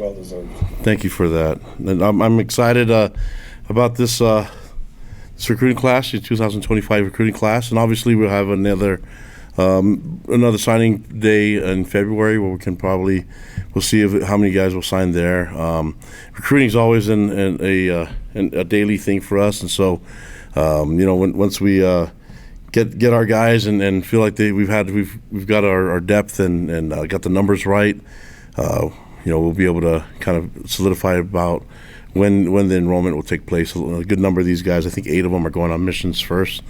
well deserved. Thank you for that. And I'm excited about this recruiting class, the 2025 recruiting class, and obviously we'll have another signing day in February where we'll see how many guys will sign there. Recruiting is always a daily thing for us, and so once we get our guys and feel like we've got our depth and got the numbers right, we'll be able to kind of solidify about when the enrollment will take place. A good number of these guys, I think 8 of them, are going on missions first.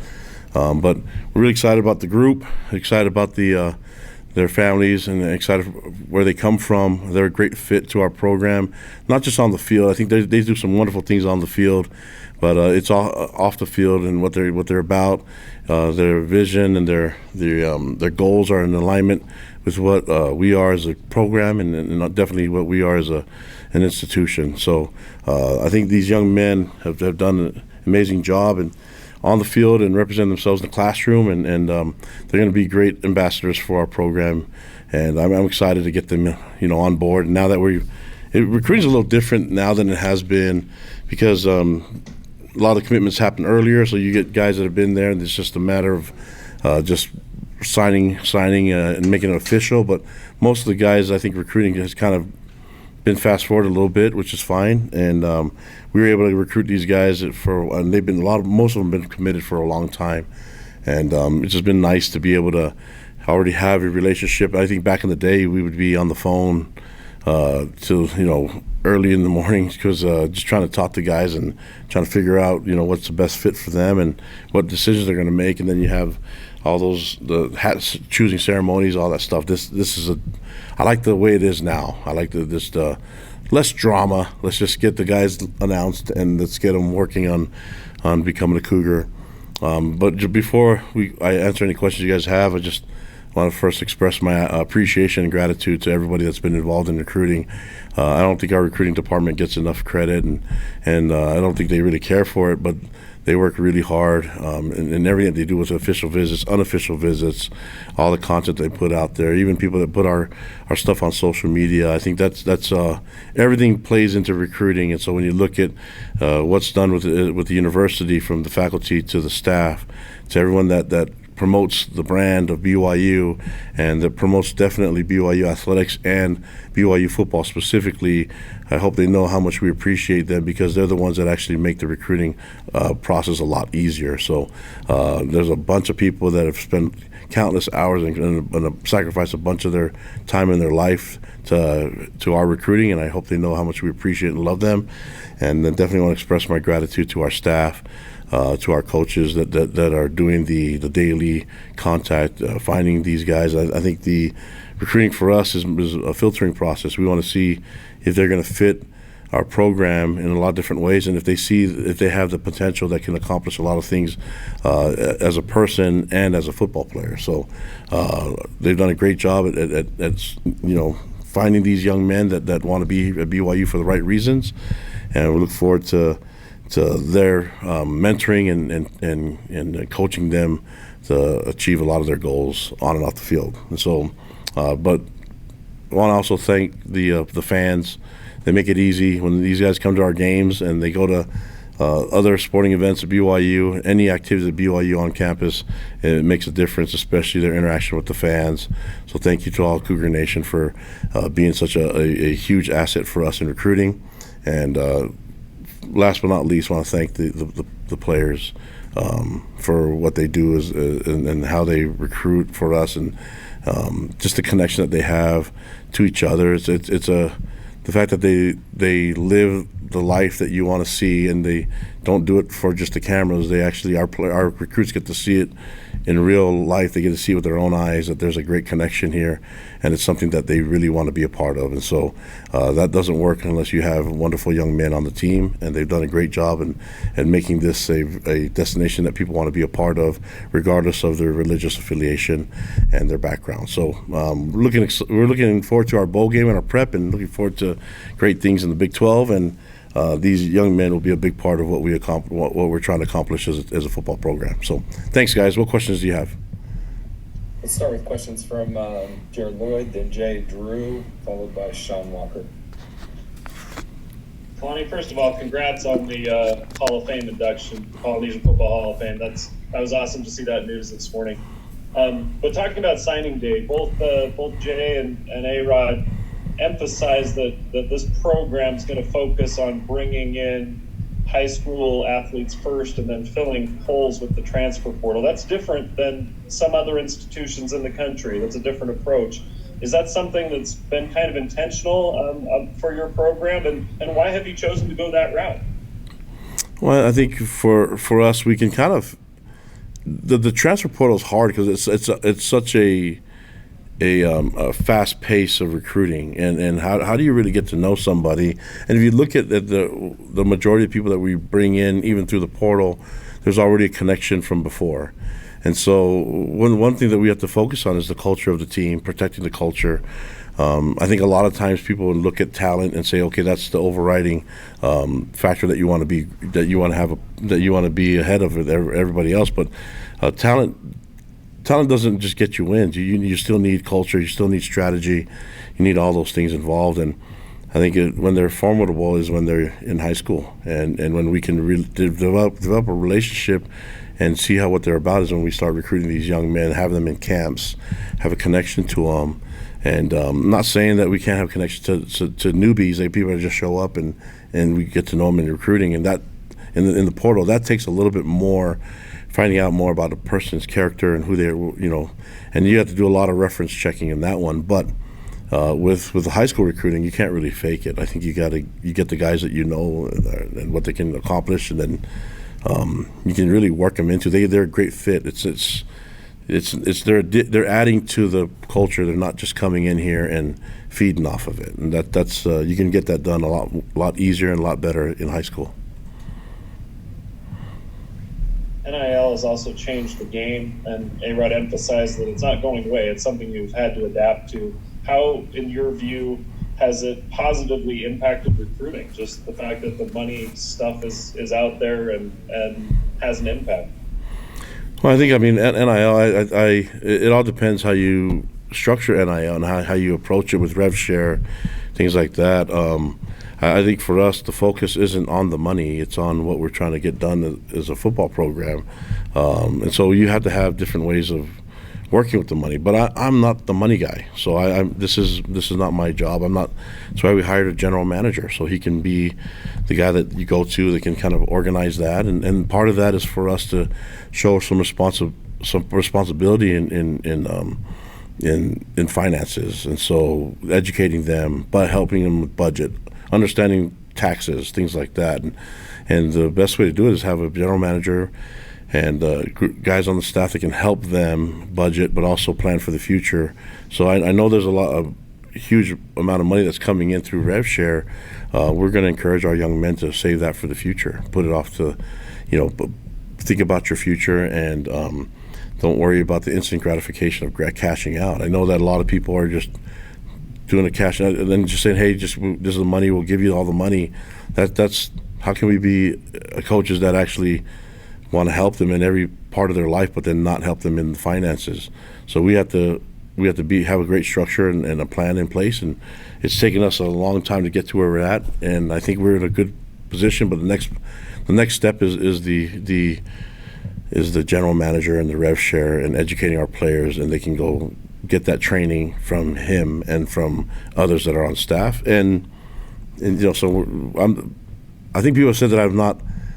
But we're really excited about the group, excited about their families, and excited where they come from. They're a great fit to our program, not just on the field. I think they do some wonderful things on the field, but it's all off the field and what they're about. Their vision and their goals are in alignment with what we are as a program, and definitely what we are as an institution. So I think these young men have done an amazing job and on the field and represent themselves in the classroom, and they're going to be great ambassadors for our program. And I'm excited to get them, on board. And now that recruiting's a little different now than it has been, because a lot of the commitments happen earlier. So you get guys that have been there, and it's just a matter of just signing and making it official. But most of the guys, I think recruiting has kind of been fast forward a little bit, which is fine, and we were able to recruit these guys and most of them have been committed for a long time, and it's just been nice to be able to already have a relationship. I think back in the day we would be on the phone till early in the morning, because just trying to talk to guys and trying to figure out what's the best fit for them and what decisions they're going to make, and then you have all the hat choosing ceremonies, all that stuff. I like the way it is now. I like less drama. Let's just get the guys announced and let's get them working on becoming a Cougar. But before I answer any questions you guys have, I just want to first express my appreciation and gratitude to everybody that's been involved in recruiting. I don't think our recruiting department gets enough credit, and I don't think they really care for it, but they work really hard, and everything they do with official visits, unofficial visits, all the content they put out there, even people that put our stuff on social media. I think that's everything plays into recruiting. And so when you look at what's done with the university, from the faculty to the staff to everyone that promotes the brand of BYU and that promotes definitely BYU athletics and BYU football specifically, I hope they know how much we appreciate them, because they're the ones that actually make the recruiting process a lot easier. So there's a bunch of people that have spent countless hours and sacrificed a bunch of their time in their life to our recruiting, and I hope they know how much we appreciate and love them. And then definitely want to express my gratitude to our staff, to our coaches that are doing the daily contact, finding these guys. I think the recruiting for us is a filtering process. We want to see if they're going to fit our program in a lot of different ways, and if they have the potential that can accomplish a lot of things as a person and as a football player. So they've done a great job at finding these young men that want to be at BYU for the right reasons, and we look forward to their mentoring and coaching them to achieve a lot of their goals on and off the field. And so, but I want to also thank the fans. They make it easy when these guys come to our games and they go to other sporting events at BYU, any activities at BYU on campus. It makes a difference, especially their interaction with the fans. So thank you to all Cougar Nation for being such a huge asset for us in recruiting. And last but not least, I want to thank the players for what they do and how they recruit for us, and just the connection that they have to each other. The fact that they live the life that you want to see, and they don't do it for just the cameras. They actually, our recruits get to see it in real life. They get to see with their own eyes that there's a great connection here, and it's something that they really want to be a part of. And so that doesn't work unless you have wonderful young men on the team, and they've done a great job in making this a destination that people want to be a part of, regardless of their religious affiliation and their background. So we're looking forward to our bowl game and our prep, and looking forward to great things in the Big 12. And these young men will be a big part of what we're trying to accomplish as a football program. So thanks, guys. What questions do you have? Let's start with questions from Jared Lloyd, then Jay Drew, followed by Sean Walker. Kalani, first of all, congrats on the Hall of Fame induction, Polynesian Football Hall of Fame. That was awesome to see that news this morning. But talking about signing day, both Jay and A-Rod emphasized that this program is going to focus on bringing in high school athletes first and then filling holes with the transfer portal. That's different than some other institutions in the country. That's a different approach. Is that something that's been kind of intentional for your program, and why have you chosen to go that route? Well, I think for us, we can kind of the transfer portal is hard because it's such a fast pace of recruiting, and how do you really get to know somebody? And if you look at the majority of people that we bring in, even through the portal, there's already a connection from before. And so one thing that we have to focus on is the culture of the team, protecting the culture. I think a lot of times people look at talent and say, okay, that's the overriding factor that you want to be ahead of everybody else. But talent doesn't just get you wins. You still need culture. You still need strategy. You need all those things involved. And I think when they're formidable is when they're in high school, and when we can develop a relationship and see what they're about is when we start recruiting these young men, have them in camps, have a connection to them. And I'm not saying that we can't have connection to newbies, like people that just show up and we get to know them in recruiting. And that in the portal, that takes a little bit more, finding out more about a person's character and who they're, and you have to do a lot of reference checking in that one. But with the high school recruiting, you can't really fake it. I think you get the guys that you know and what they can accomplish, and then you can really work them into. They're a great fit. They're adding to the culture. They're not just coming in here and feeding off of it. And that's you can get that done a lot easier and a lot better in high school. NIL has also changed the game, and A-Rod emphasized that it's not going away. It's something you've had to adapt to. How, in your view, has it positively impacted recruiting? Just the fact that the money stuff is out there and has an impact. Well, NIL, it all depends how you structure NIL and how you approach it with rev share, things like that. I think for us, the focus isn't on the money. It's on what we're trying to get done as a football program. And so you have to have different ways of working with the money. But I'm not the money guy. So this is not my job. That's why we hired a general manager, so he can be the guy that you go to that can kind of organize that. And part of that is for us to show some responsibility in finances. And so educating them, but helping them with budget, understanding taxes, things like that. And the best way to do it is have a general manager and guys on the staff that can help them budget, but also plan for the future. So I know there's a huge amount of money that's coming in through rev share. We're going to encourage our young men to save that for the future, put it off to, think about your future, and don't worry about the instant gratification of cashing out. I know that a lot of people are just doing a cash out and then just saying, hey, this is the money, we'll give you all the money. That's how can we be coaches that actually want to help them in every part of their life, but then not help them in the finances? So we have to have a great structure and a plan in place, and it's taken us a long time to get to where we're at, and I think we're in a good position. But the next step is the general manager and the rev share and educating our players, and they can go get that training from him and from others that are on staff. And so I think people have said that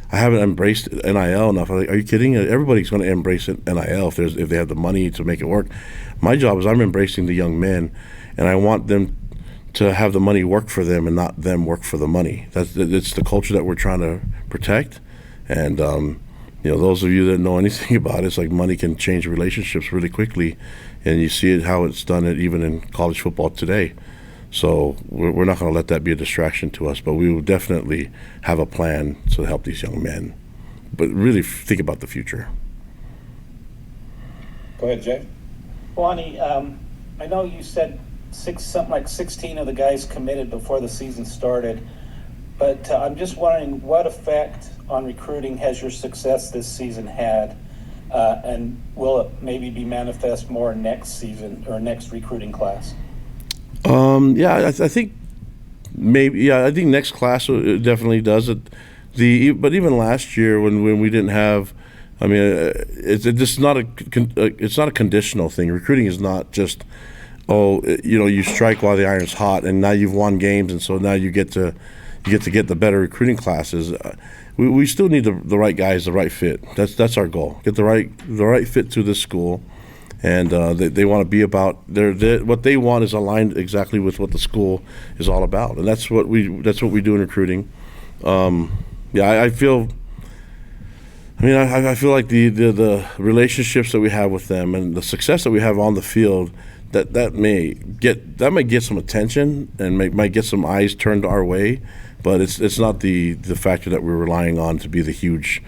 I haven't embraced NIL enough. I'm like, are you kidding? Everybody's going to embrace NIL if they have the money to make it work. My job is I'm embracing the young men, and I want them to have the money work for them and not them work for the money. It's the culture that we're trying to protect. And those of you that know anything about it, it's like money can change relationships really quickly, and you see how it's done even in college football today. So we're not going to let that be a distraction to us, but we will definitely have a plan to help these young men, but really think about the future. Go ahead, Jay. Kalani, I know you said something like 16 of the guys committed before the season started, but I'm just wondering what effect on recruiting has your success this season had, and will it maybe be manifest more next season or next recruiting class? I think Maybe, yeah. I think next class it definitely does it. But even last year when we didn't have, I mean, it's just not it's not a conditional thing. Recruiting is not just, you strike while the iron's hot, and now you've won games, and so now you get to get the better recruiting classes. We still need the right guys, the right fit. That's our goal. Get the right fit to this school, and they want to be about what they want is aligned exactly with what the school is all about, and that's what we do in recruiting. I feel like the relationships that we have with them and the success that we have on the field that might get some attention and might get some eyes turned our way, but it's not the factor that we're relying on to be the huge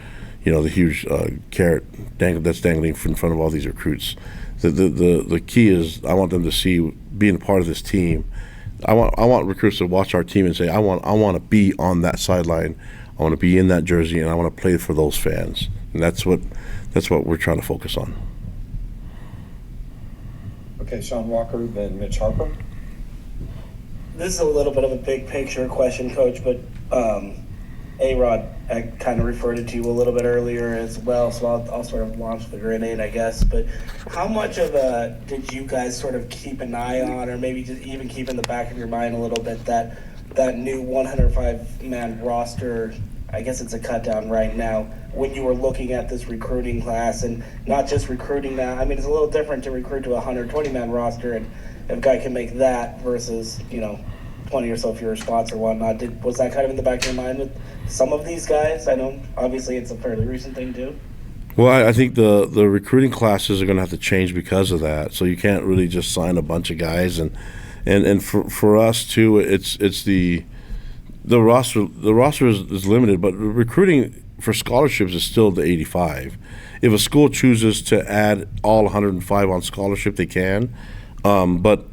carrot that's dangling in front of all these recruits. The key is I want them to see being a part of this team. I want recruits to watch our team and say I want to be on that sideline. I want to be in that jersey, and I want to play for those fans. And that's what we're trying to focus on. Okay, Sean Walker, then Mitch Harper. This is a little bit of a big picture question, Coach, but A-Rod, I kind of referred it to you a little bit earlier as well, so I'll sort of launch the grenade, I guess. But how much of did you guys sort of keep an eye on, or maybe just even keep in the back of your mind a little bit, that new 105-man roster? I guess it's a cut down right now when you were looking at this recruiting class, and not just recruiting now. I mean, it's a little different to recruit to a 120-man roster, and if a guy can make that versus 20 or so fewer spots or whatnot. Was that kind of in the back of your mind with some of these guys? I know obviously it's a fairly recent thing too. Well, I think the recruiting classes are going to have to change because of that. So you can't really just sign a bunch of guys, and for us too, it's the roster. The roster is limited, but recruiting for scholarships is still the 85. If a school chooses to add all 105 on scholarship, they can. But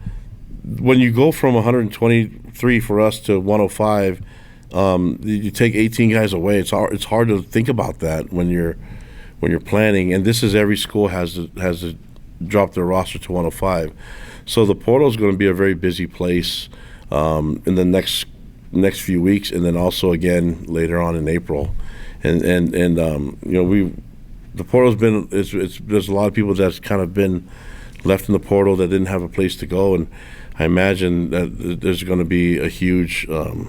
when you go from 123 for us to 105, you take 18 guys away. It's hard to think about that when you're planning. And this is every school has to drop their roster to 105. So the portal is going to be a very busy place in the next few weeks, and then also again later on in April. The portal's been there's a lot of people that's kind of been left in the portal that didn't have a place to go, and I imagine that there's going to be a huge amount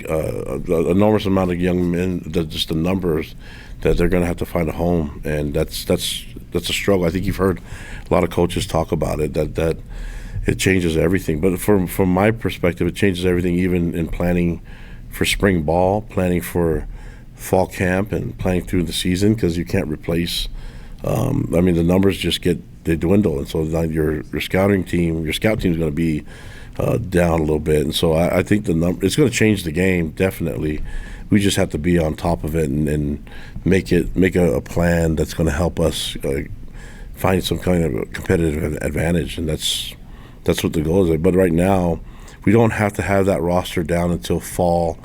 of enormous amount of young men, just the numbers that they're going to have to find a home, and that's a struggle. I think you've heard a lot of coaches talk about it, that it changes everything. But from my perspective, it changes everything, even in planning for spring ball, planning for fall camp, and planning through the season, because you can't replace. The numbers they dwindle, and so your scout team is going to be down a little bit, and so I think it's going to change the game definitely. We just have to be on top of it and make a plan that's going to help us find some kind of a competitive advantage, and that's what the goal is. But right now, we don't have to have that roster down until fall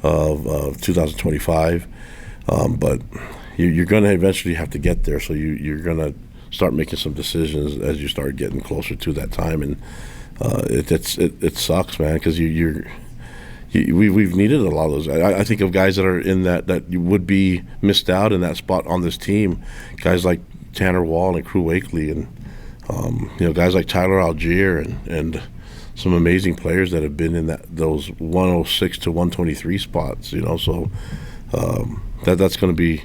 of 2025. But you're going to eventually have to get there, so you're going to start making some decisions as you start getting closer to that time, and it sucks, man, because we've needed a lot of those. I think of guys that are in that you would be missed out in that spot on this team, guys like Tanner Wall and Crew Wakely, and guys like Tyler Algier and some amazing players that have been in those 106 to 123 spots. So that's going to be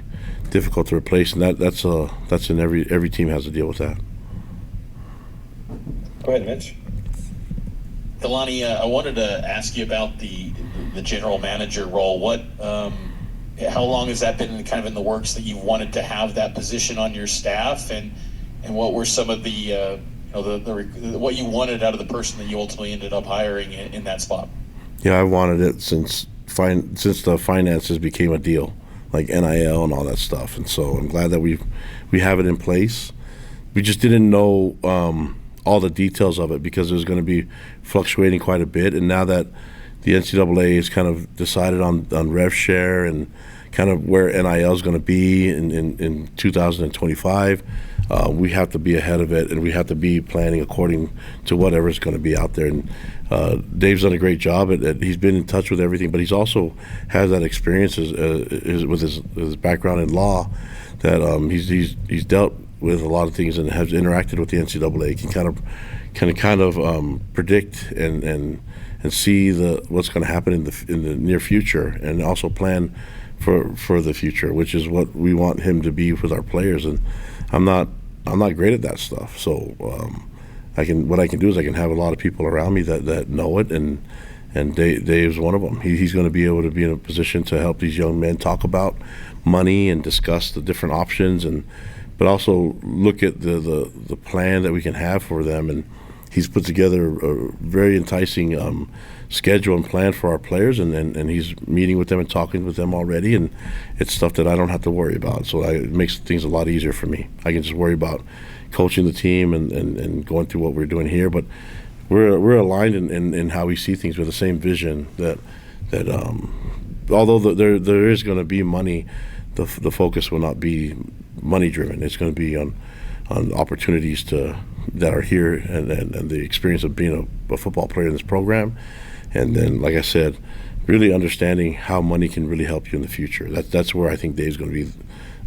difficult to replace, and that's in every team has to deal with that. Go ahead, Mitch. Kalani, I wanted to ask you about the general manager role. How long has that been kind of in the works that you wanted to have that position on your staff, and what were some of the what you wanted out of the person that you ultimately ended up hiring in that spot? Yeah, I wanted it since the finances became a deal, like NIL and all that stuff, and so I'm glad that we have it in place. We just didn't know all the details of it because it was going to be fluctuating quite a bit, and now that the NCAA has kind of decided on rev share and kind of where NIL is going to be in 2025, we have to be ahead of it, and we have to be planning according to whatever's going to be out there. And Dave's done a great job he's been in touch with everything, but he's also has that experience with his background in law, that he's dealt with a lot of things and has interacted with the NCAA. Can kind of predict and see what's going to happen in the near future, and also plan for the future, which is what we want him to be with our players. And I'm not great at that stuff, so what I can do is I can have a lot of people around me that know it, and Dave's one of them. He's going to be able to be in a position to help these young men talk about money and discuss the different options, but also look at the plan that we can have for them. And he's put together a very enticing schedule and plan for our players, and he's meeting with them and talking with them already, and it's stuff that I don't have to worry about. So it makes things a lot easier for me. I can just worry about coaching the team and going through what we're doing here. But we're aligned in how we see things with the same vision, that although there is going to be money, the focus will not be money driven. It's going to be on opportunities that are here, and the experience of being a football player in this program. And then, like I said, really understanding how money can really help you in the future. That's where I think Dave's going to be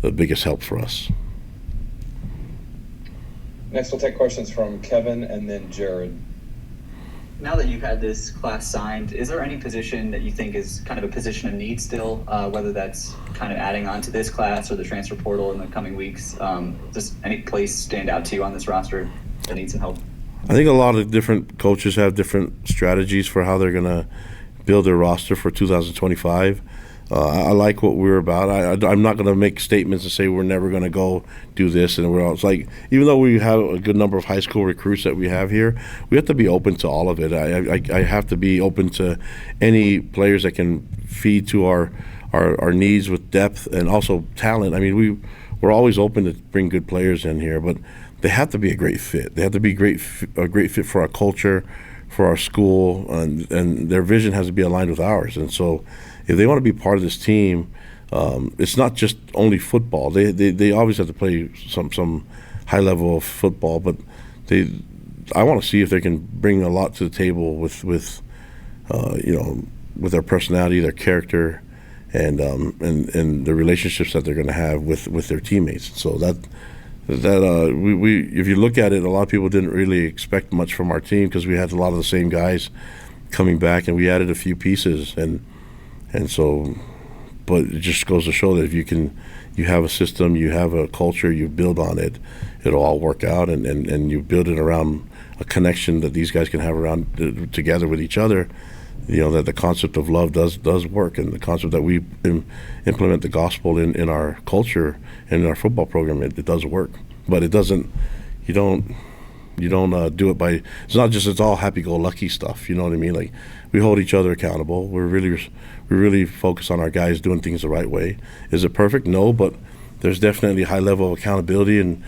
the biggest help for us. Next, we'll take questions from Kevin and then Jared. Now that you've had this class signed, is there any position that you think is kind of a position of need still, whether that's kind of adding on to this class or the transfer portal in the coming weeks? Does any place stand out to you on this roster that needs some help? I think a lot of different coaches have different strategies for how they're going to build their roster for 2025. I like what we're about. I'm not going to make statements and say we're never going to go do this and we're all. It's like, even though we have a good number of high school recruits that we have here, we have to be open to all of it. I have to be open to any players that can feed to our needs with depth and also talent. I mean, we're always open to bring good players in here, but they have to be a great fit. They have to be a great fit for our culture, for our school, and their vision has to be aligned with ours. And so, if they want to be part of this team, it's not just only football. They always have to play some high level of football, but I want to see if they can bring a lot to the table with their personality, their character, and the relationships that they're going to have with their teammates. So we if you look at it, a lot of people didn't really expect much from our team because we had a lot of the same guys coming back, and we added a few pieces, and so, but it just goes to show that if you have a system, you have a culture, you build on it, it'll all work out, and you build it around a connection that these guys can have around together with each other. That the concept of love does work, and the concept that we implement the gospel in our culture and in our football program, it does work. But it doesn't. You don't do it by. It's all happy-go-lucky stuff. You know what I mean? Like, we hold each other accountable. We really focus on our guys doing things the right way. Is it perfect? No, but there's definitely a high level of accountability and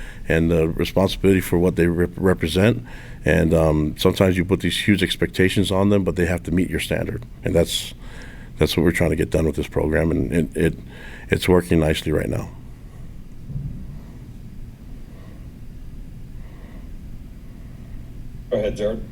responsibility for what they represent. And sometimes you put these huge expectations on them, but they have to meet your standard. And that's what we're trying to get done with this program, and it's working nicely right now. Go ahead, Jared.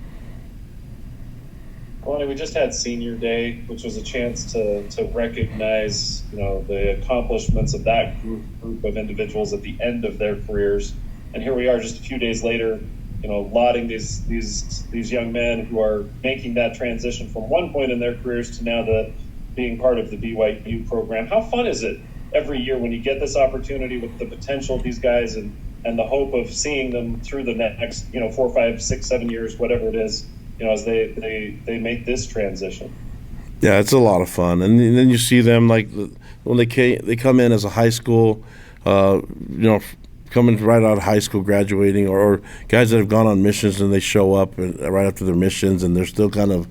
Kalani, we just had Senior Day, which was a chance to recognize, the accomplishments of that group of individuals at the end of their careers. And here we are just a few days later, lauding these young men who are making that transition from one point in their careers to now being part of the BYU program. How fun is it every year when you get this opportunity with the potential of these guys and the hope of seeing them through the next 4, 5, 6, 7 years, whatever it is, as they make this transition? Yeah, it's a lot of fun, and then you see them like when they come in as a high school, coming right out of high school, graduating, or guys that have gone on missions and they show up right after their missions, and they're still kind of,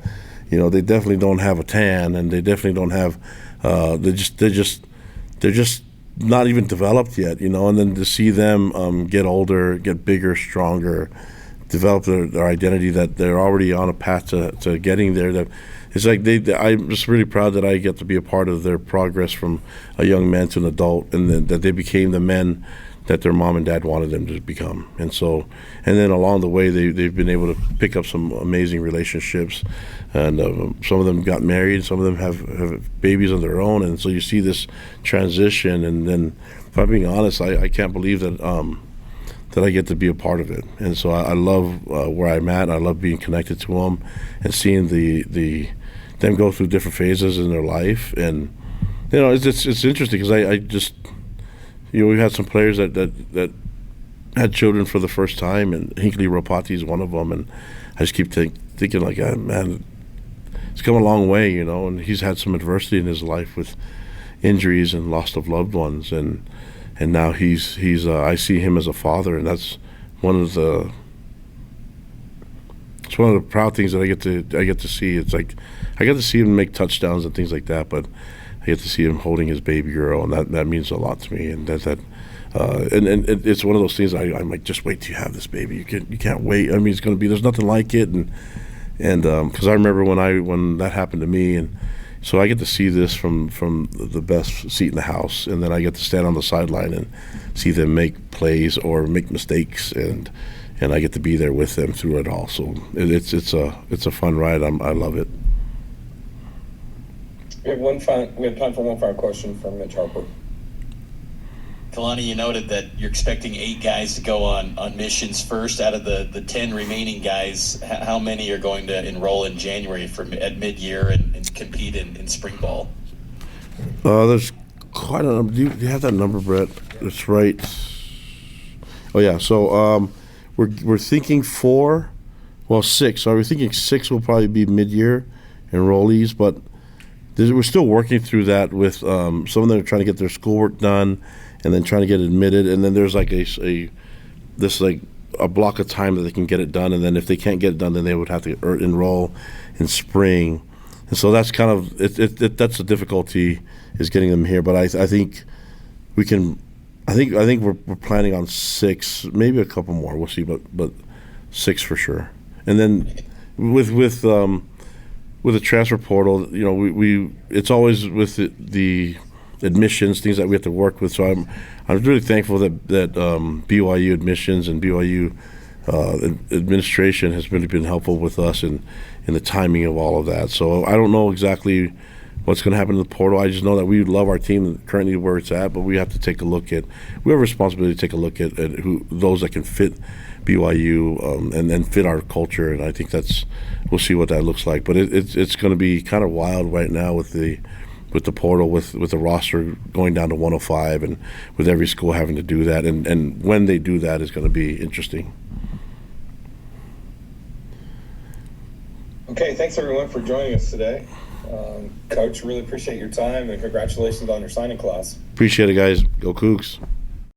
they definitely don't have a tan, and they definitely don't have, they're just not even developed yet, and then to see them get older, get bigger, stronger, develop their identity, that they're already on a path to getting there. That it's like I'm just really proud that I get to be a part of their progress from a young man to an adult, and that they became the men that their mom and dad wanted them to become. And so, and then along the way, they've been able to pick up some amazing relationships, and some of them got married, some of them have babies of their own, and so you see this transition. And then, if I'm being honest, I can't believe that that I get to be a part of it. And so I love where I'm at. I love being connected to them and seeing them go through different phases in their life. And it's interesting because I just, we've had some players that had children for the first time, and Hinckley Ropati is one of them. And I just keep thinking like, man, it's come a long way, and he's had some adversity in his life with injuries and loss of loved ones, and now he's I see him as a father, and that's one of the proud things that I get to see. It's like I get to see him make touchdowns and things like that, but I get to see him holding his baby girl, and that means a lot to me. And and it's one of those things I'm like, just wait till you have this baby. You can't wait. I mean, it's going to be, there's nothing like it, and because I remember when that happened to me, and so I get to see this from the best seat in the house, and then I get to stand on the sideline and see them make plays or make mistakes, and I get to be there with them through it all. So it's a fun ride. I love it. We have time for one final question from Mitch Harper. Kalani, you noted that you're expecting 8 guys to go on missions first. Out of the 10 remaining guys, how many are going to enroll in January at mid-year and compete in spring ball? There's quite a number. Do you have that number, Brett? That's right. Oh yeah. So we're thinking 4, 6. So we're thinking 6 will probably be mid-year enrollees, but we're still working through that with some of them are trying to get their schoolwork done, and then trying to get admitted, and then there's like a block of time that they can get it done, and then if they can't get it done, then they would have to enroll in spring. And so that's kind of that's the difficulty, is getting them here. But I think we can. I think we're planning on 6, maybe a couple more. We'll see, but 6 for sure. And then with the transfer portal, we it's always with the admissions, things that we have to work with. So I'm really thankful that BYU admissions and BYU administration has really been helpful with us in the timing of all of that. So I don't know exactly what's going to happen to the portal. I just know that we love our team currently where it's at, but we have to take a look at. We have a responsibility to take a look at those that can fit BYU and fit our culture. And I think we'll see what that looks like. But it's going to be kind of wild right now with the portal, with the roster going down to 105, and with every school having to do that, and when they do that is going to be interesting. Okay, thanks everyone for joining us today. Coach, really appreciate your time, and congratulations on your signing class. Appreciate it, guys. Go Cougs.